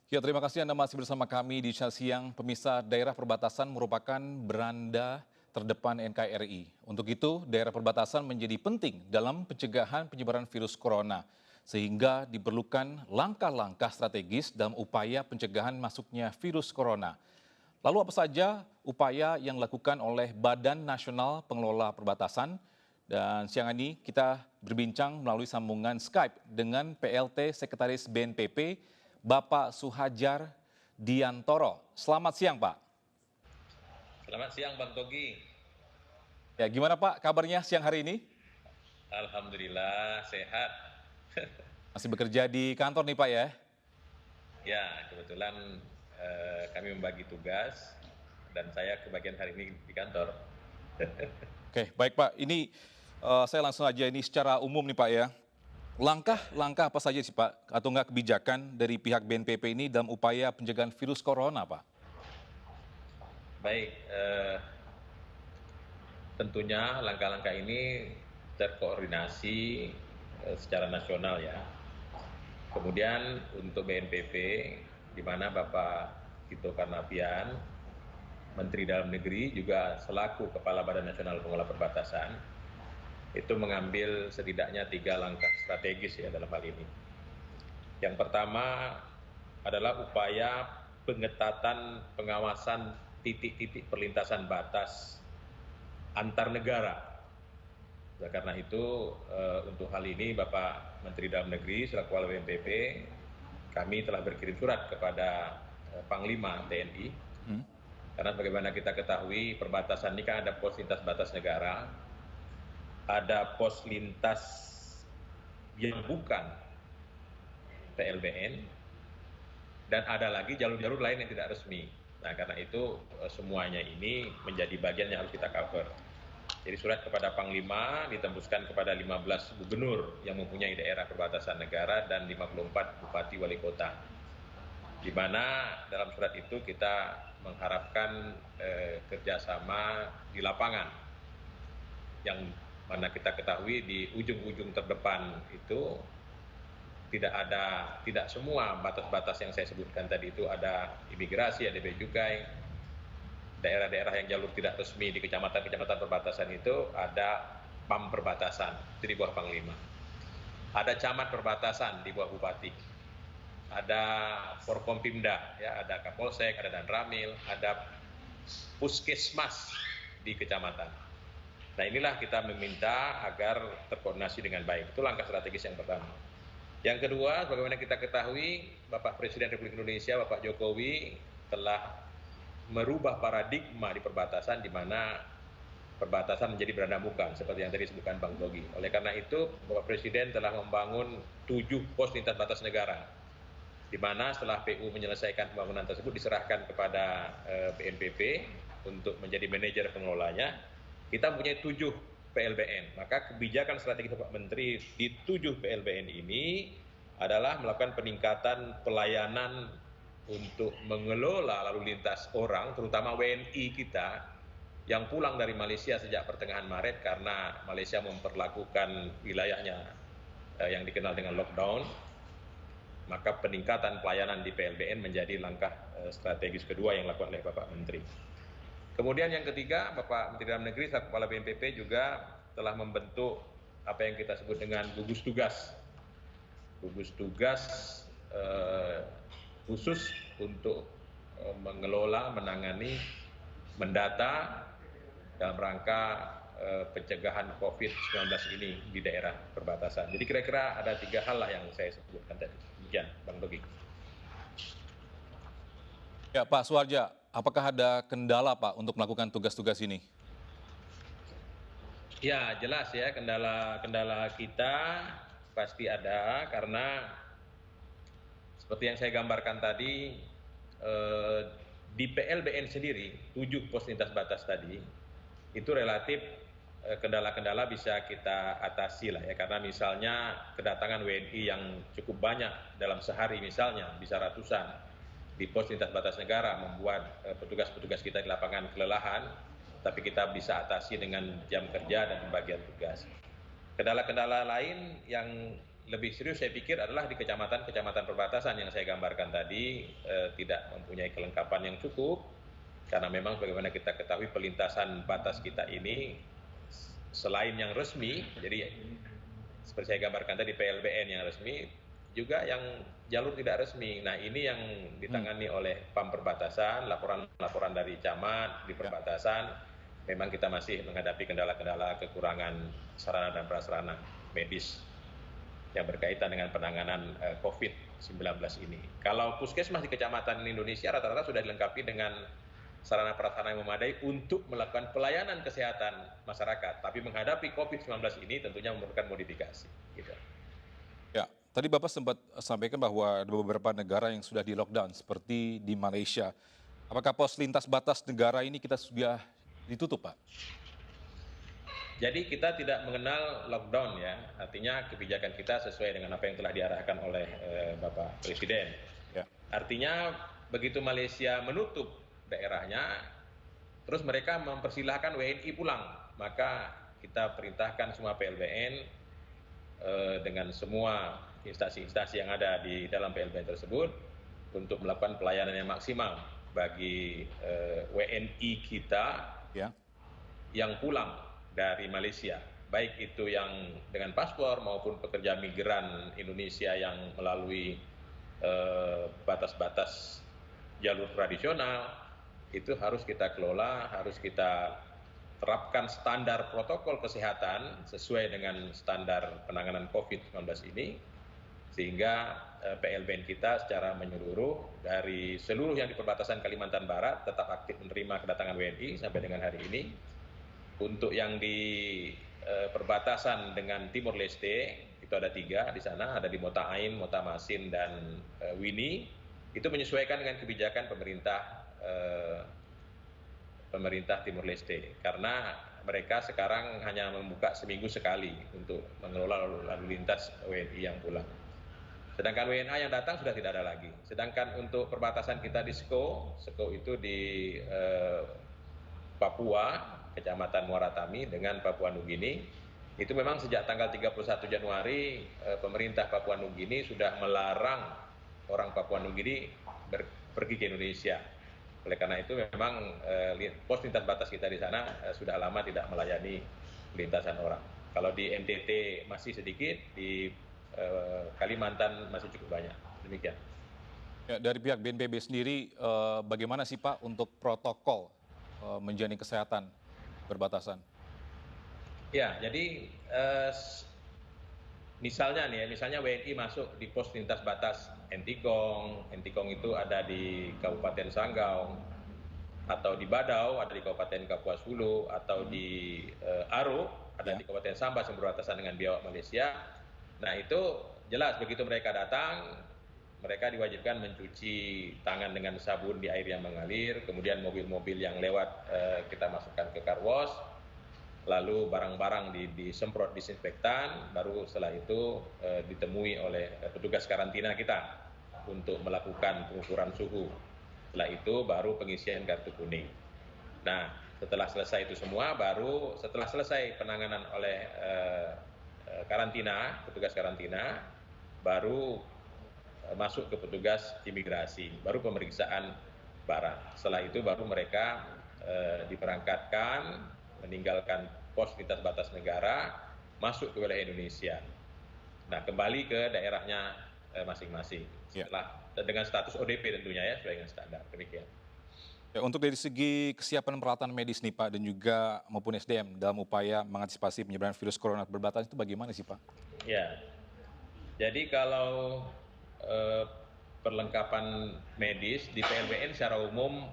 Ya, terima kasih Anda masih bersama kami di Siang. Pemirsa, daerah perbatasan merupakan beranda terdepan NKRI. Untuk itu, daerah perbatasan menjadi penting dalam pencegahan penyebaran virus corona, sehingga diperlukan langkah-langkah strategis dalam upaya pencegahan masuknya virus corona. Lalu apa saja upaya yang dilakukan oleh Badan Nasional Pengelola Perbatasan? Dan siang ini kita berbincang melalui sambungan Skype dengan PLT Sekretaris BNPP, Bapak Suhajar Diantoro. Selamat siang, Pak. Selamat siang Bang Togi. Ya, gimana Pak kabarnya siang hari ini? Alhamdulillah sehat. Masih bekerja di kantor nih Pak ya? Ya, kebetulan kami membagi tugas dan saya kebagian hari ini di kantor. Oke, baik Pak. Ini saya langsung aja ini secara umum nih Pak ya. Ya, Langkah-langkah apa saja sih Pak atau enggak kebijakan dari pihak BNPP ini dalam upaya pencegahan virus corona Pak? baik. Tentunya langkah-langkah ini terkoordinasi secara nasional ya. Kemudian untuk BNPP, di mana Bapak Tito Karnavian, Menteri Dalam Negeri juga selaku Kepala Badan Nasional Pengelola Perbatasan, itu mengambil setidaknya 3 langkah strategis ya dalam hal ini. Yang pertama adalah upaya pengetatan pengawasan titik-titik perlintasan batas antar negara. Nah, karena itu untuk hal ini Bapak Menteri Dalam Negeri selaku Kepala BNPP, kami telah berkirim surat kepada Panglima TNI. Karena bagaimana kita ketahui perbatasan ini kan ada pos lintas batas negara, ada pos lintas yang bukan PLBN, dan ada lagi jalur-jalur lain yang tidak resmi. Nah, karena itu semuanya ini menjadi bagian yang harus kita cover. Jadi surat kepada Panglima ditembuskan kepada 15 gubernur yang mempunyai daerah perbatasan negara dan 54 bupati wali kota. Di mana dalam surat itu kita mengharapkan kerjasama di lapangan, yang mana kita ketahui di ujung-ujung terdepan itu tidak semua batas-batas yang saya sebutkan tadi itu ada imigrasi, ada bea cukai. Daerah-daerah yang jalur tidak resmi di kecamatan-kecamatan perbatasan itu ada PAM perbatasan, itu di bawah Panglima. Ada camat perbatasan di bawah Bupati. Ada Forkompimda, ya, ada Kapolsek, ada Danramil, ada Puskesmas di kecamatan. Nah, inilah kita meminta agar terkoordinasi dengan baik. Itu langkah strategis yang pertama. Yang kedua, bagaimana kita ketahui, Bapak Presiden Republik Indonesia, Bapak Jokowi, telah merubah paradigma di perbatasan, di mana perbatasan menjadi beranda muka, seperti yang tadi disebutkan Bang Togi. Oleh karena itu, Bapak Presiden telah membangun 7 pos lintas batas negara, di mana setelah PU menyelesaikan pembangunan tersebut diserahkan kepada BNPP untuk menjadi manajer pengelolanya. Kita mempunyai 7 PLBN. Maka kebijakan strategi Bapak Menteri di 7 PLBN ini adalah melakukan peningkatan pelayanan untuk mengelola lalu lintas orang, terutama WNI kita yang pulang dari Malaysia sejak pertengahan Maret karena Malaysia memperlakukan wilayahnya yang dikenal dengan lockdown. Maka peningkatan pelayanan di PLBN menjadi langkah strategis kedua yang dilakukan oleh Bapak Menteri. Kemudian yang ketiga, Bapak Menteri Dalam Negeri selaku Kepala BNPP juga telah membentuk apa yang kita sebut dengan gugus tugas. Gugus tugas khusus untuk mengelola, menangani, mendata dalam rangka pencegahan COVID-19 ini di daerah perbatasan. Jadi kira-kira ada 3 hal lah yang saya sebutkan tadi. Demikian, Bang Togi. Ya Pak Suharja, apakah ada kendala Pak untuk melakukan tugas-tugas ini? Ya, jelas ya, kendala kita pasti ada karena seperti yang saya gambarkan tadi, di PLBN sendiri, 7 pos lintas batas tadi, itu relatif kendala-kendala bisa kita atasi lah ya, karena misalnya kedatangan WNI yang cukup banyak dalam sehari misalnya, bisa ratusan, di pos lintas batas negara membuat petugas-petugas kita di lapangan kelelahan, tapi kita bisa atasi dengan jam kerja dan pembagian tugas. Kendala-kendala lain yang lebih serius saya pikir adalah di kecamatan-kecamatan perbatasan yang saya gambarkan tadi tidak mempunyai kelengkapan yang cukup, karena memang bagaimana kita ketahui pelintasan batas kita ini selain yang resmi, jadi seperti saya gambarkan tadi PLBN yang resmi, juga yang jalur tidak resmi. Nah ini yang ditangani oleh PAM perbatasan, laporan-laporan dari camat di perbatasan, memang kita masih menghadapi kendala-kendala kekurangan sarana dan prasarana medis yang berkaitan dengan penanganan COVID-19 ini. Kalau puskesmas di kecamatan Indonesia rata-rata sudah dilengkapi dengan sarana prasarana yang memadai untuk melakukan pelayanan kesehatan masyarakat. Tapi menghadapi COVID-19 ini tentunya memerlukan modifikasi. Gitu. Ya, tadi Bapak sempat sampaikan bahwa ada beberapa negara yang sudah di lockdown seperti di Malaysia. Apakah pos lintas batas negara ini kita sudah ditutup, Pak? Jadi kita tidak mengenal lockdown ya, artinya kebijakan kita sesuai dengan apa yang telah diarahkan oleh Bapak Presiden. Ya. Artinya begitu Malaysia menutup daerahnya, terus mereka mempersilahkan WNI pulang, maka kita perintahkan semua PLBN dengan semua instansi-instansi yang ada di dalam PLBN tersebut untuk melakukan pelayanan yang maksimal bagi WNI kita Ya. yang pulang dari Malaysia, baik itu yang dengan paspor maupun pekerja migran Indonesia yang melalui batas-batas jalur tradisional, itu harus kita kelola, harus kita terapkan standar protokol kesehatan sesuai dengan standar penanganan COVID-19 ini, sehingga PLBN kita secara menyeluruh dari seluruh yang di perbatasan Kalimantan Barat tetap aktif menerima kedatangan WNI sampai dengan hari ini. Untuk yang di perbatasan dengan Timor Leste, itu ada 3 di sana, ada di Mota Ain, Mota Masin, dan Wini. Itu menyesuaikan dengan kebijakan pemerintah Timor Leste, karena mereka sekarang hanya membuka seminggu sekali untuk mengelola lalu lintas WNI yang pulang. Sedangkan WNA yang datang sudah tidak ada lagi. Sedangkan untuk perbatasan kita di Seko itu di Papua, Kecamatan Muaratami dengan Papua Nugini, itu memang sejak tanggal 31 Januari pemerintah Papua Nugini sudah melarang orang Papua Nugini pergi ke Indonesia. Oleh karena itu memang pos lintas batas kita di sana sudah lama tidak melayani lintasan orang. Kalau di NTT masih sedikit, di Kalimantan masih cukup banyak. Demikian. Ya, dari pihak BNPB sendiri, bagaimana sih Pak untuk protokol menjalani kesehatan perbatasan? Ya, jadi misalnya WNI masuk di pos lintas batas Entikong itu ada di Kabupaten Sanggau, atau di Badau ada di Kabupaten Kapuas Hulu, atau di Aro ada di Kabupaten Sambas yang berbatasan dengan Biawak Malaysia. Nah itu jelas begitu mereka datang, mereka diwajibkan mencuci tangan dengan sabun di air yang mengalir, kemudian mobil-mobil yang lewat kita masukkan ke car wash, lalu barang-barang disemprot disinfektan, baru setelah itu ditemui oleh petugas karantina kita untuk melakukan pengukuran suhu. Setelah itu baru pengisian kartu kuning. Nah, setelah selesai itu semua, setelah selesai penanganan oleh petugas karantina, baru masuk ke petugas imigrasi, baru pemeriksaan barang. Setelah itu baru mereka diberangkatkan, meninggalkan pos lintas batas negara, masuk ke wilayah Indonesia. Nah, kembali ke daerahnya masing-masing. Setelah dengan status ODP tentunya ya, sesuai dengan standar. Demikian. Ya, untuk dari segi kesiapan peralatan medis nih Pak dan juga maupun SDM dalam upaya mengantisipasi penyebaran virus corona berbatasan itu bagaimana sih Pak? Ya, jadi kalau perlengkapan medis di PLBN secara umum,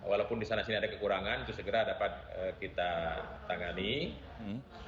walaupun di sana sini ada kekurangan, itu segera dapat kita tangani.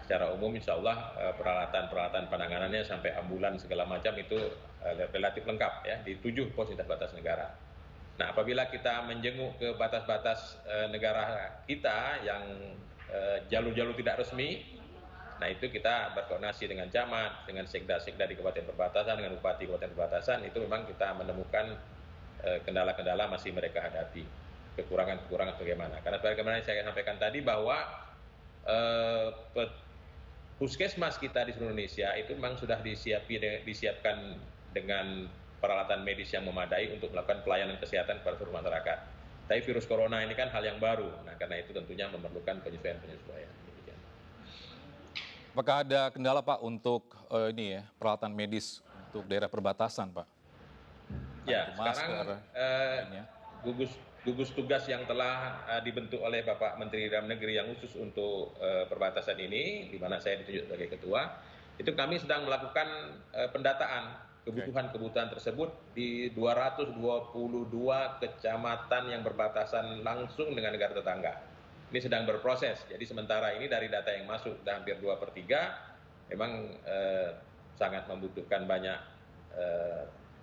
Secara umum insya Allah peralatan penanganannya sampai ambulan segala macam itu relatif lengkap ya di 7 pos lintas batas negara. Nah, apabila kita menjenguk ke batas-batas negara kita yang jalur-jalur tidak resmi, nah itu kita berkoordinasi dengan camat, dengan sekda-sekda di kabupaten perbatasan, dengan bupati kabupaten perbatasan, itu memang kita menemukan kendala-kendala masih mereka hadapi, kekurangan-kekurangan bagaimana. Karena bagaimana saya sampaikan tadi bahwa puskesmas kita di seluruh Indonesia itu memang sudah disiapkan dengan peralatan medis yang memadai untuk melakukan pelayanan kesehatan kepada seluruh masyarakat. Tapi virus corona ini kan hal yang baru, nah karena itu tentunya memerlukan penyesuaian-penyesuaian. Demikian. Apakah ada kendala Pak untuk peralatan medis untuk daerah perbatasan Pak? Ya, Untuk masker, sekarang lainnya. gugus tugas yang telah dibentuk oleh Bapak Menteri Dalam Negeri yang khusus untuk perbatasan ini, di mana saya ditunjuk sebagai ketua, itu kami sedang melakukan pendataan kebutuhan-kebutuhan tersebut di 222 kecamatan yang berbatasan langsung dengan negara tetangga. Ini sedang berproses, jadi sementara ini dari data yang masuk sudah hampir 2/3, memang sangat membutuhkan banyak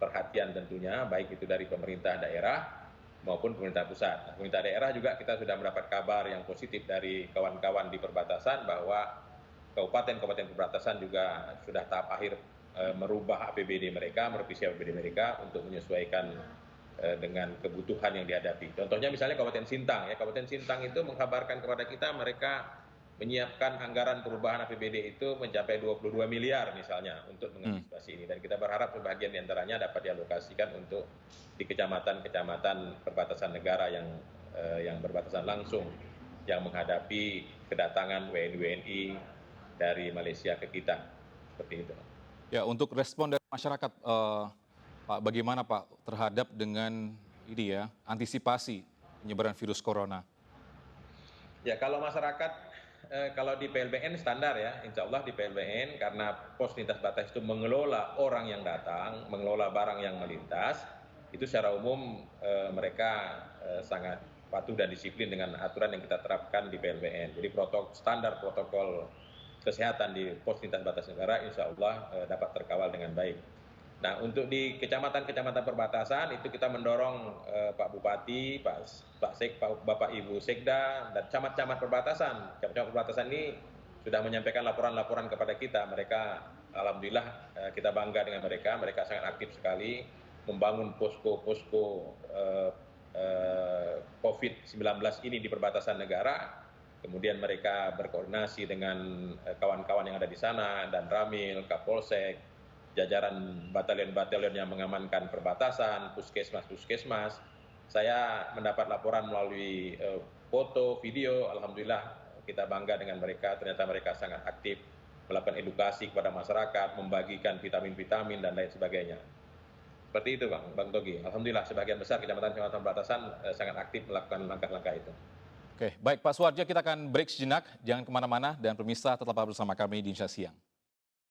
perhatian tentunya, baik itu dari pemerintah daerah maupun pemerintah pusat. Nah, pemerintah daerah juga kita sudah mendapat kabar yang positif dari kawan-kawan di perbatasan bahwa kabupaten-kabupaten perbatasan juga sudah tahap akhir merubah APBD mereka, merevisi APBD mereka untuk menyesuaikan dengan kebutuhan yang dihadapi. Contohnya misalnya Kabupaten Sintang, ya Kabupaten Sintang itu mengkabarkan kepada kita mereka menyiapkan anggaran perubahan APBD itu mencapai 22 miliar misalnya untuk mengantisipasi ini, dan kita berharap sebagian diantaranya dapat dialokasikan untuk di kecamatan-kecamatan perbatasan negara yang berbatasan langsung yang menghadapi kedatangan WNI dari Malaysia ke kita, seperti itu. Ya, untuk respon dari masyarakat, Pak, bagaimana Pak terhadap dengan antisipasi penyebaran virus corona? Ya, kalau masyarakat, kalau di PLBN standar ya, insya Allah di PLBN karena pos lintas batas itu mengelola orang yang datang, mengelola barang yang melintas, itu secara umum mereka sangat patuh dan disiplin dengan aturan yang kita terapkan di PLBN. Jadi standar protokol kesehatan di pos lintas batas negara insya Allah dapat terkawal dengan baik. Nah, untuk di kecamatan-kecamatan perbatasan itu kita mendorong Pak Bupati, Bapak Ibu Sekda, dan camat-camat perbatasan. Camat-camat perbatasan ini sudah menyampaikan laporan-laporan kepada kita. Mereka, alhamdulillah kita bangga dengan mereka. Mereka sangat aktif sekali membangun posko-posko COVID-19 ini di perbatasan negara. Kemudian mereka berkoordinasi dengan kawan-kawan yang ada di sana, dan Ramil, Kapolsek, jajaran batalion-batalion yang mengamankan perbatasan, puskesmas. Saya mendapat laporan melalui foto, video, alhamdulillah kita bangga dengan mereka, ternyata mereka sangat aktif melakukan edukasi kepada masyarakat, membagikan vitamin-vitamin dan lain sebagainya. Seperti itu Bang Togi. Alhamdulillah sebagian besar kecamatan-kecamatan perbatasan sangat aktif melakukan langkah-langkah itu. Oke, baik Pak Suharjo, kita akan break sejenak, jangan kemana-mana, dan pemirsa tetaplah bersama kami di Indonesia Siang.